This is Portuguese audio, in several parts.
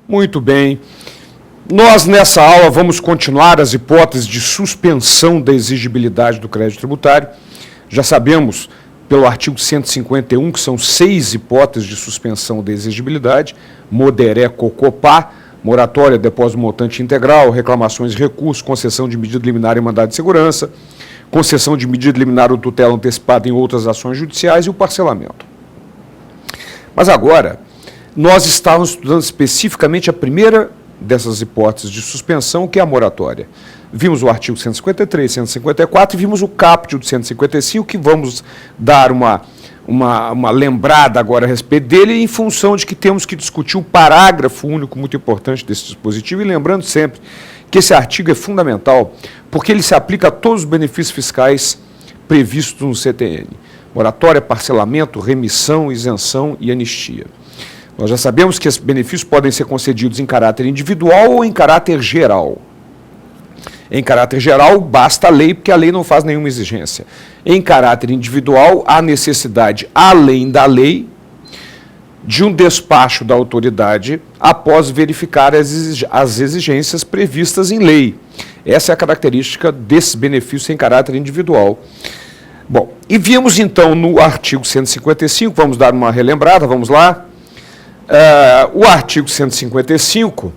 Muito bem. Nós, nessa aula, vamos continuar as hipóteses de suspensão da exigibilidade do crédito tributário. Já sabemos, pelo artigo 151, que são 6 hipóteses de suspensão da exigibilidade: moderé, cocopá, moratória, depósito montante integral, reclamações e recursos, concessão de medida liminar e mandado de segurança, concessão de medida liminar ou tutela antecipada em outras ações judiciais e o parcelamento. Mas agora, nós estávamos estudando especificamente a primeira dessas hipóteses de suspensão, que é a moratória. Vimos o artigo 153, 154 e vimos o caput do 155, que vamos dar uma lembrada agora a respeito dele, em função de que temos que discutir o parágrafo único muito importante desse dispositivo, e lembrando sempre que esse artigo é fundamental, porque ele se aplica a todos os benefícios fiscais previstos no CTN: moratória, parcelamento, remissão, isenção e anistia. Nós já sabemos que esses benefícios podem ser concedidos em caráter individual ou em caráter geral. Em caráter geral, basta a lei, porque a lei não faz nenhuma exigência. Em caráter individual, há necessidade, além da lei, de um despacho da autoridade após verificar as exigências previstas em lei. Essa é a característica desses benefícios em caráter individual. Bom, e vimos então no artigo 155, vamos dar uma relembrada, vamos lá. O artigo 155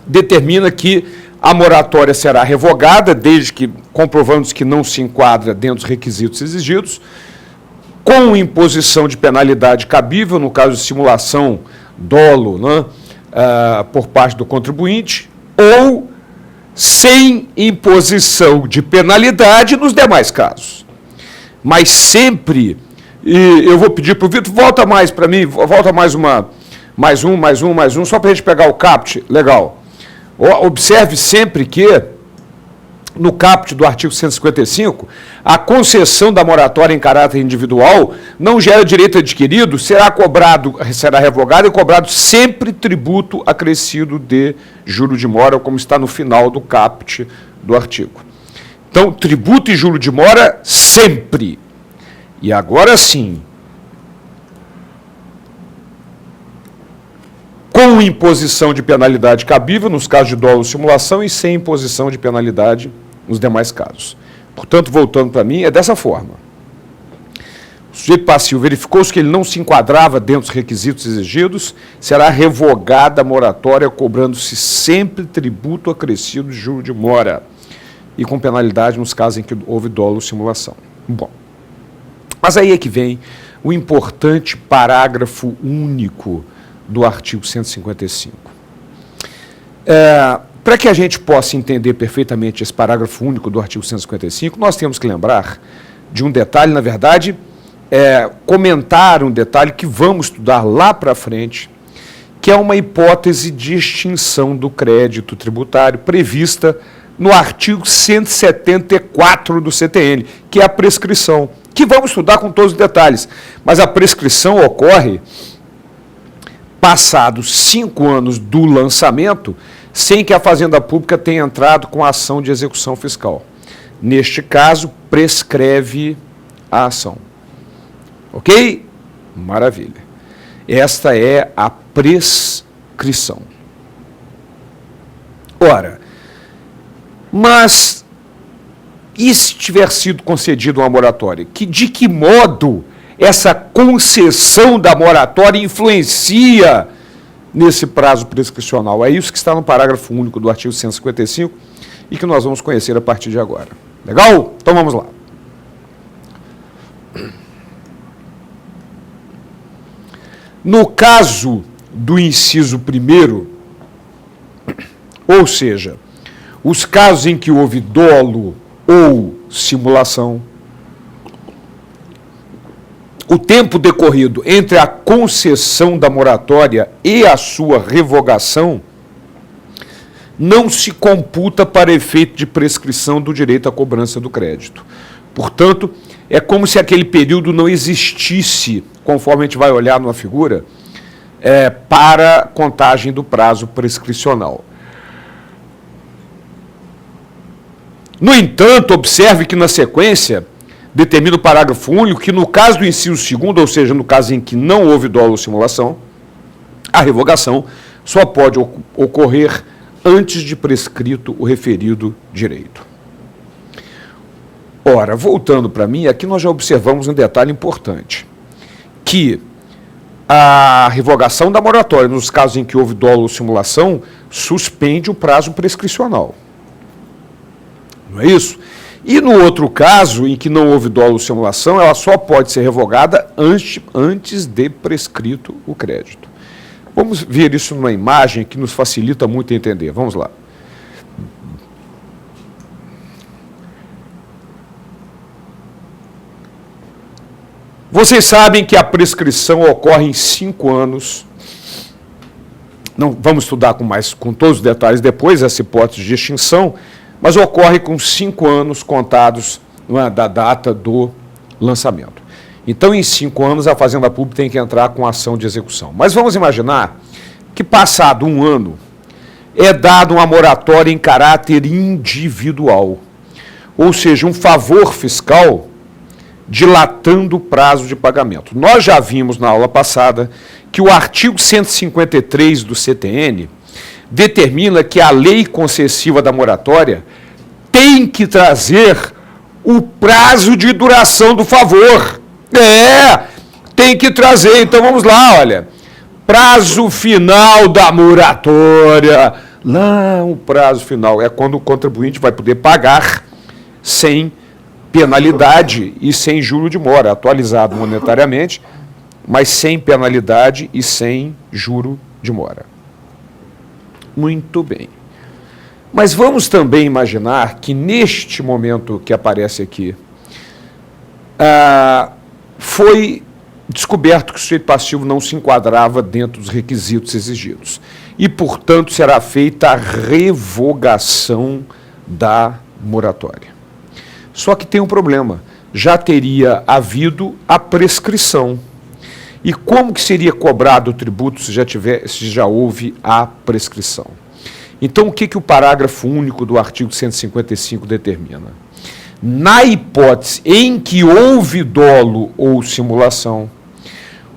determina que a moratória será revogada, desde que, comprovando-se que não se enquadra dentro dos requisitos exigidos, com imposição de penalidade cabível, no caso de simulação, dolo, né, por parte do contribuinte, ou sem imposição de penalidade nos demais casos. Mas sempre, e eu vou pedir para o Vitor, volta mais para mim, volta mais um, só para a gente pegar o caput, legal. Observe sempre que, no caput do artigo 155, a concessão da moratória em caráter individual não gera direito adquirido, será revogado e cobrado sempre tributo acrescido de juro de mora, como está no final do caput do artigo. Então, tributo e juro de mora sempre. E agora sim, com imposição de penalidade cabível nos casos de dolo ou simulação e sem imposição de penalidade nos demais casos. Portanto, voltando para mim, é dessa forma. O sujeito passivo verificou-se que ele não se enquadrava dentro dos requisitos exigidos, será revogada a moratória, cobrando-se sempre tributo acrescido de juro de mora e com penalidade nos casos em que houve dolo ou simulação. Bom, mas aí é que vem o importante parágrafo único do artigo 155. Para que a gente possa entender perfeitamente esse parágrafo único do artigo 155, nós temos que lembrar de um detalhe, na verdade, comentar um detalhe que vamos estudar lá para frente, que é uma hipótese de extinção do crédito tributário prevista no artigo 174 do CTN, que é a prescrição, que vamos estudar com todos os detalhes. Mas a prescrição ocorre passados 5 anos do lançamento, sem que a Fazenda Pública tenha entrado com a ação de execução fiscal. Neste caso, prescreve a ação. Ok? Maravilha. Esta é a prescrição. Ora, mas e se tiver sido concedida uma moratória? De que modo essa concessão da moratória influencia nesse prazo prescricional? É isso que está no parágrafo único do artigo 155 e que nós vamos conhecer a partir de agora. Legal? Então vamos lá. No caso do inciso 1º, ou seja, os casos em que houve dolo ou simulação, o tempo decorrido entre a concessão da moratória e a sua revogação não se computa para efeito de prescrição do direito à cobrança do crédito. Portanto, é como se aquele período não existisse, conforme a gente vai olhar numa figura, para contagem do prazo prescricional. No entanto, observe que na sequência determina o parágrafo único que no caso do inciso 2º, ou seja, no caso em que não houve dolo ou simulação, a revogação só pode ocorrer antes de prescrito o referido direito. Ora, voltando para mim, aqui nós já observamos um detalhe importante, que a revogação da moratória, nos casos em que houve dolo ou simulação, suspende o prazo prescricional. Não é isso? E no outro caso, em que não houve dolo ou simulação, ela só pode ser revogada antes de prescrito o crédito. Vamos ver isso numa imagem que nos facilita muito entender. Vamos lá. Vocês sabem que a prescrição ocorre em 5 anos. Não vamos estudar com todos os detalhes depois, essa hipótese de extinção, mas ocorre com 5 anos contados da data do lançamento. Então, em 5 anos, a Fazenda Pública tem que entrar com ação de execução. Mas vamos imaginar que, passado 1 ano, é dada uma moratória em caráter individual, ou seja, um favor fiscal dilatando o prazo de pagamento. Nós já vimos na aula passada que o artigo 153 do CTN determina que a lei concessiva da moratória tem que trazer o prazo de duração do favor. Tem que trazer. Então vamos lá, olha. Prazo final da moratória. Lá o prazo final é quando o contribuinte vai poder pagar sem penalidade e sem juro de mora, atualizado monetariamente, mas sem penalidade e sem juro de mora. Muito bem. Mas vamos também imaginar que neste momento que aparece aqui, foi descoberto que o sujeito passivo não se enquadrava dentro dos requisitos exigidos. E, portanto, será feita a revogação da moratória. Só que tem um problema, já teria havido a prescrição. E como que seria cobrado o tributo se já houve a prescrição? Então, o que o parágrafo único do artigo 155 determina? Na hipótese em que houve dolo ou simulação,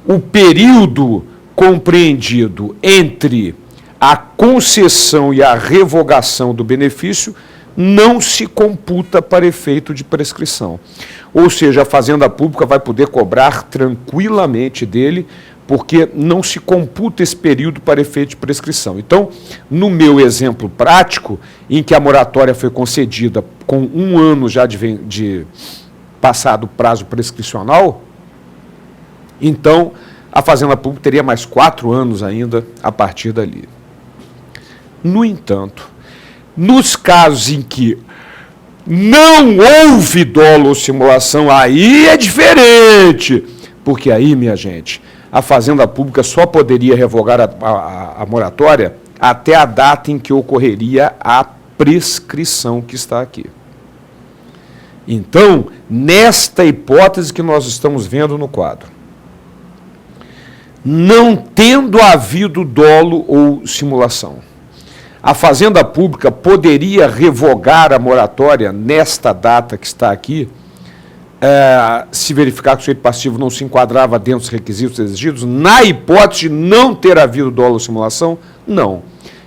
o período compreendido entre a concessão e a revogação do benefício não se computa para efeito de prescrição. Ou seja, a Fazenda Pública vai poder cobrar tranquilamente dele, porque não se computa esse período para efeito de prescrição. Então, no meu exemplo prático, em que a moratória foi concedida com 1 ano já de passado o prazo prescricional, então a Fazenda Pública teria mais 4 anos ainda a partir dali. No entanto, nos casos em que não houve dolo ou simulação, aí é diferente, porque aí, minha gente, a Fazenda Pública só poderia revogar a moratória até a data em que ocorreria a prescrição que está aqui. Então, nesta hipótese que nós estamos vendo no quadro, não tendo havido dolo ou simulação, a Fazenda Pública poderia revogar a moratória nesta data que está aqui, se verificar que o sujeito passivo não se enquadrava dentro dos requisitos exigidos. Na hipótese de não ter havido dolo ou simulação, não.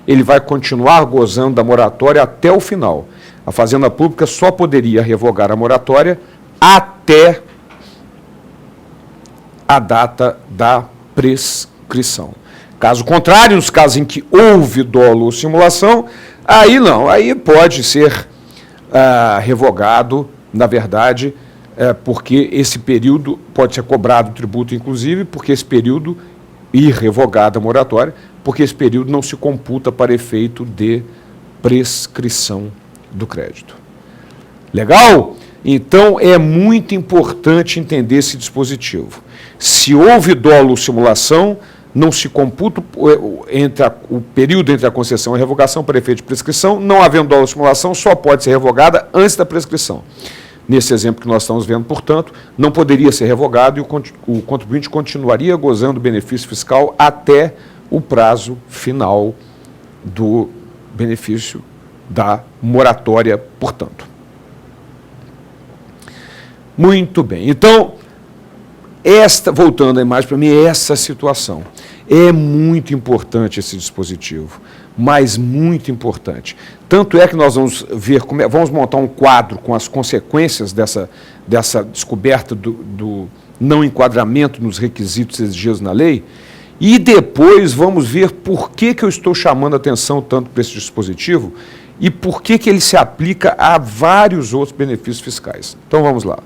Ele vai continuar gozando da moratória até o final. A Fazenda Pública só poderia revogar a moratória até a data da prescrição. Caso contrário, nos casos em que houve dolo ou simulação, aí não, aí pode ser revogado, na verdade, porque esse período pode ser cobrado o tributo, inclusive, porque esse período, e revogada a moratória, porque esse período não se computa para efeito de prescrição do crédito. Legal? Então, é muito importante entender esse dispositivo. Se houve dolo ou simulação, não se computa o período entre a concessão e a revogação para efeito de prescrição. Não havendo dolo ou simulação, só pode ser revogada antes da prescrição. Nesse exemplo que nós estamos vendo, portanto, não poderia ser revogado e o contribuinte continuaria gozando do benefício fiscal até o prazo final do benefício da moratória, portanto. Muito bem. Então, voltando à imagem para mim, é essa situação. É muito importante esse dispositivo, mas muito importante. Tanto é que nós vamos ver, vamos montar um quadro com as consequências dessa descoberta do não enquadramento nos requisitos exigidos na lei, e depois vamos ver por que eu estou chamando a atenção tanto para esse dispositivo e por que ele se aplica a vários outros benefícios fiscais. Então vamos lá.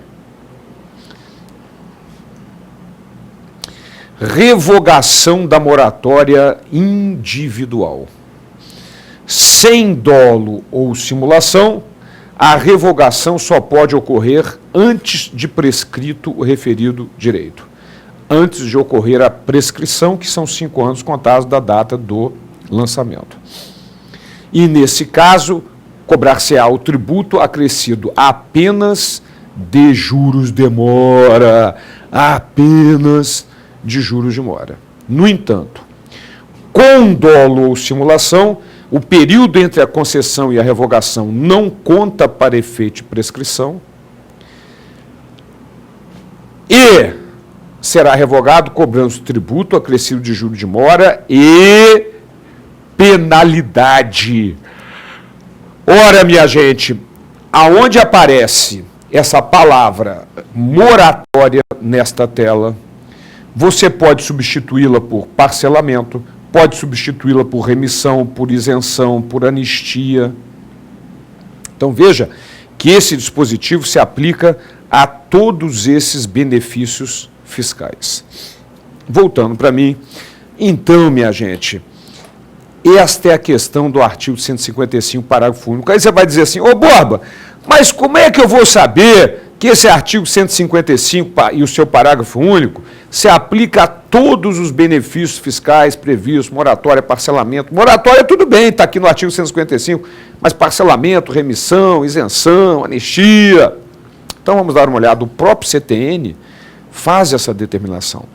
Revogação da moratória individual. Sem dolo ou simulação, a revogação só pode ocorrer antes de prescrito o referido direito. Antes de ocorrer a prescrição, que são 5 anos contados da data do lançamento. E, nesse caso, cobrar-se-á o tributo acrescido apenas de juros de mora. Apenas de juros de mora. No entanto, com dolo ou simulação, o período entre a concessão e a revogação não conta para efeito de prescrição e será revogado cobrando tributo acrescido de juros de mora e penalidade. Ora, minha gente, aonde aparece essa palavra moratória nesta tela, você pode substituí-la por parcelamento, pode substituí-la por remissão, por isenção, por anistia. Então veja que esse dispositivo se aplica a todos esses benefícios fiscais. Voltando para mim, então, minha gente, esta é a questão do artigo 155, parágrafo único. Aí você vai dizer assim, ô Borba, mas como é que eu vou saber que esse artigo 155 e o seu parágrafo único se aplica a todos os benefícios fiscais previstos, moratória, parcelamento? Moratória, tudo bem, está aqui no artigo 155, mas parcelamento, remissão, isenção, anistia. Então vamos dar uma olhada. O próprio CTN faz essa determinação.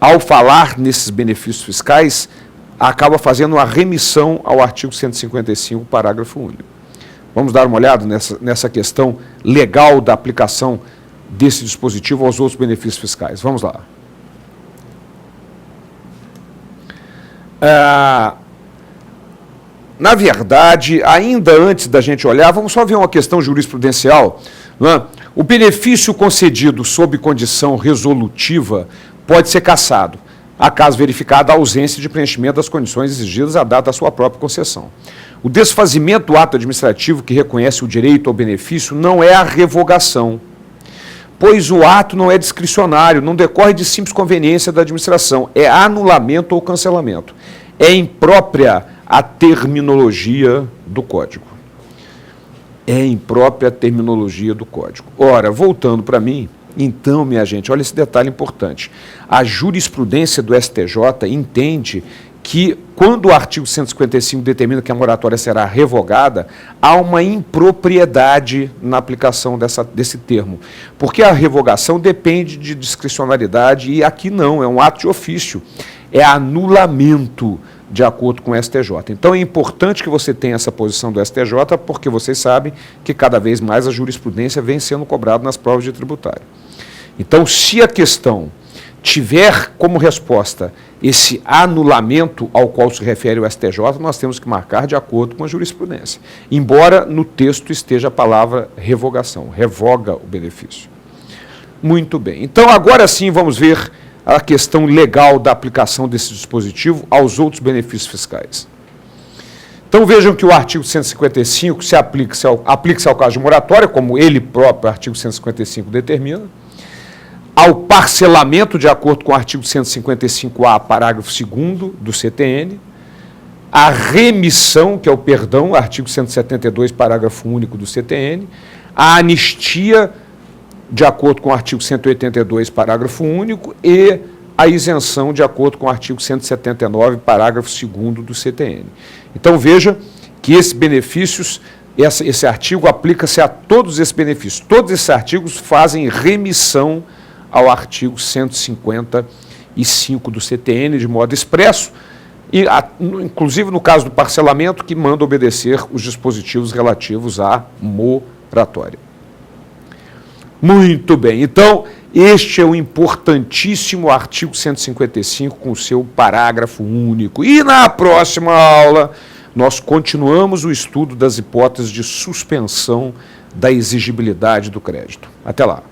Ao falar nesses benefícios fiscais, acaba fazendo uma remissão ao artigo 155, parágrafo único. Vamos dar uma olhada nessa questão legal da aplicação desse dispositivo aos outros benefícios fiscais. Vamos lá. Na verdade, ainda antes da gente olhar, vamos só ver uma questão jurisprudencial. Não é? O benefício concedido sob condição resolutiva pode ser cassado, acaso verificada a ausência de preenchimento das condições exigidas à data da sua própria concessão. O desfazimento do ato administrativo que reconhece o direito ao benefício não é a revogação, pois o ato não é discricionário, não decorre de simples conveniência da administração, é anulamento ou cancelamento. É imprópria a terminologia do Código. É imprópria a terminologia do Código. Ora, voltando para mim, então, minha gente, olha esse detalhe importante. A jurisprudência do STJ entende que, quando o artigo 155 determina que a moratória será revogada, há uma impropriedade na aplicação desse termo. Porque a revogação depende de discricionariedade e aqui não, é um ato de ofício. É anulamento, de acordo com o STJ. Então é importante que você tenha essa posição do STJ, porque vocês sabem que cada vez mais a jurisprudência vem sendo cobrada nas provas de tributário. Então, se a questão tiver como resposta esse anulamento ao qual se refere o STJ, nós temos que marcar de acordo com a jurisprudência. Embora no texto esteja a palavra revogação, revoga o benefício. Muito bem. Então, agora sim, vamos ver a questão legal da aplicação desse dispositivo aos outros benefícios fiscais. Então, vejam que o artigo 155 aplica-se ao caso de moratória, como ele próprio, o artigo 155, determina, ao parcelamento, de acordo com o artigo 155A, parágrafo 2º do CTN, a remissão, que é o perdão, artigo 172, parágrafo único do CTN, a anistia, de acordo com o artigo 182, parágrafo único, e a isenção, de acordo com o artigo 179, parágrafo 2º do CTN. Então, veja que esses benefícios, esse artigo aplica-se a todos esses benefícios. Todos esses artigos fazem remissão ao artigo 155 do CTN de modo expresso, e inclusive no caso do parcelamento, que manda obedecer os dispositivos relativos à moratória. Muito bem. Então, este é o importantíssimo artigo 155 com o seu parágrafo único. E na próxima aula, nós continuamos o estudo das hipóteses de suspensão da exigibilidade do crédito. Até lá.